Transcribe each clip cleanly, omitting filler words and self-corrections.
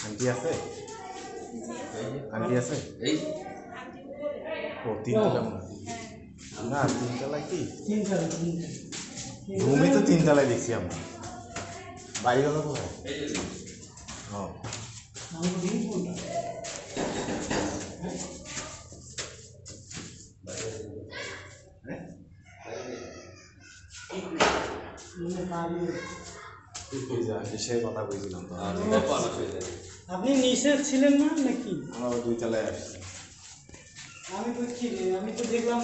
Aunty আছে? Aunty আছে? ও তিনতলা না, তিনতলায় কি রুমই তো তিনতলায় দেখছি আমরা। বাড়ি হলো কোথায়? ও কিসের কথা বলছিলাম তো? আপনি নিচে ছিলেন না নাকি? আমরা দুই তলায় আসছি। আমি তো কি আমি তো দেখলাম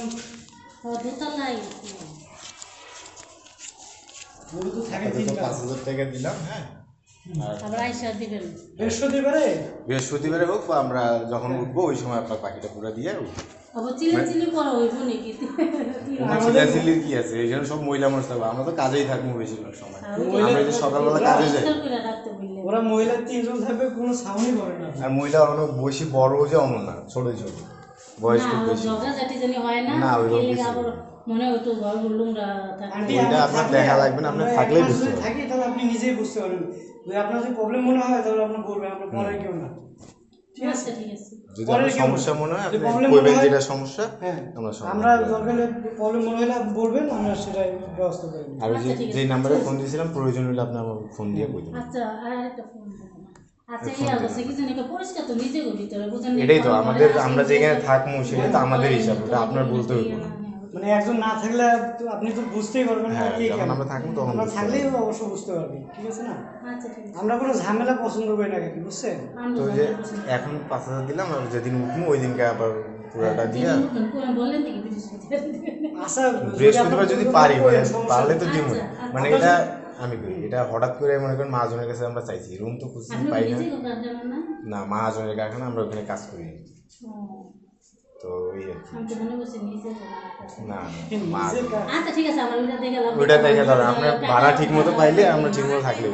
দোতলায় ওগুলো তো থাকে 5,000 টাকা দিলাম। হ্যাঁ, আবার আইসা দিবেন বৃহস্পতিবারে হোক বা আমরা যখন উঠবো ওই সময় আপনার পাখিটা পুরো দিয়ে উঠবো। আবার চিলি করা হইব নাকি? চিল্লাচিল্লির কি আছে? এখানে সব মহিলা মানুষ থাকবো, আমরা তো কাজেই থাকবো বেশিরভাগ সময়। আমরা যে সকালবেলা কাজে যাই, ওরা মহিলা 3 জন থাকবে, কোনো সাউন্ডই করে না। আর মহিলা অনেক বেশি বড় যে অমন না, ছোট ছোট বয়স খুব বেশি না। ওই মনে হতো ঘর গুলুমরা থাকে। ওইটা আপনার দেখা লাগবে না, আপনি থাকলেই বুঝতে পারবেন। থাকি তাহলে আপনি নিজেই বুঝতে পারবেন। যদি আপনার যদি প্রবলেম মনে হয় তাহলে আপনি বলবেন, আপনার পরে কেউ না। ঠিক আছে, ঠিক আছে। যদি আপনার সমস্যা মনে হয় আপনি বলবেন যেটা সমস্যা। হ্যাঁ, আমরা দরকার হলে প্রবলেম মনে হলে বলবেন, আমরা সেটাই ব্যবস্থা করে নেব। আর যে নাম্বারে ফোন দিয়েছিলাম প্রয়োজন হলে আপনি আমার ফোন দিয়ে বলবেন। আচ্ছা, আর একটা ফোন দেন। আচ্ছা, এই আছে কি জানি পরিষ্কার তো নিজে গো ভিতরে বুঝেন। এটাই তো আমাদের, আমরা যেখানে থাকবো সেটা তো আমাদের হিসাব, ওটা আপনার বলতে হইব না। মানে একজন না থাকলে আপনি তো বুঝতেই পারবেন না। কি যখন আমরা থাকবো তখন আমরা থাকলেই অবশ্য বুঝতে পারবেন। ঠিক আছে না? আচ্ছা, ঠিক আছে। আমরা কোনো ঝামেলা পছন্দ করি না, কি বুঝছেন? তো যে এখন 5,000 দিলাম, আর যেদিন উঠবো ওই দিনকে আবার পুরাটা দিয়ে বললেন দেখি আচ্ছা, বৃহস্পতিবার যদি পারি, মানে পারলে তো দিব। মানে এটা আমি করি, এটা হঠাৎ করে মনে করেন মহাজনের কাছে আমরা চাইছি, রুম তো খুঁজছি পাই না। না, মহাজনের কারখানা, আমরা ওখানে কাজ করি। তো ওই আর কি। না, আচ্ছা, ঠিক আছে। আমার ওইটা দেখে ধরো আপনার ভাড়া ঠিক মতো পাইলে আমরা ঠিক মতো থাকলে।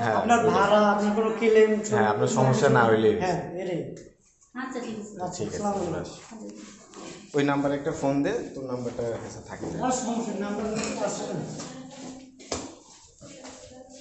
হ্যাঁ, আপনার ভাড়া, আপনার কোনো ক্লেম, হ্যাঁ, আপনার সমস্যা না হইলে। হ্যাঁ, এটাই। আচ্ছা, ঠিক আছে। ঠিক আছে, ওই নাম্বারে একটা ফোন দে, তোর নাম্বারটা থাকে। আর সমস্যা নাম্বার আছে।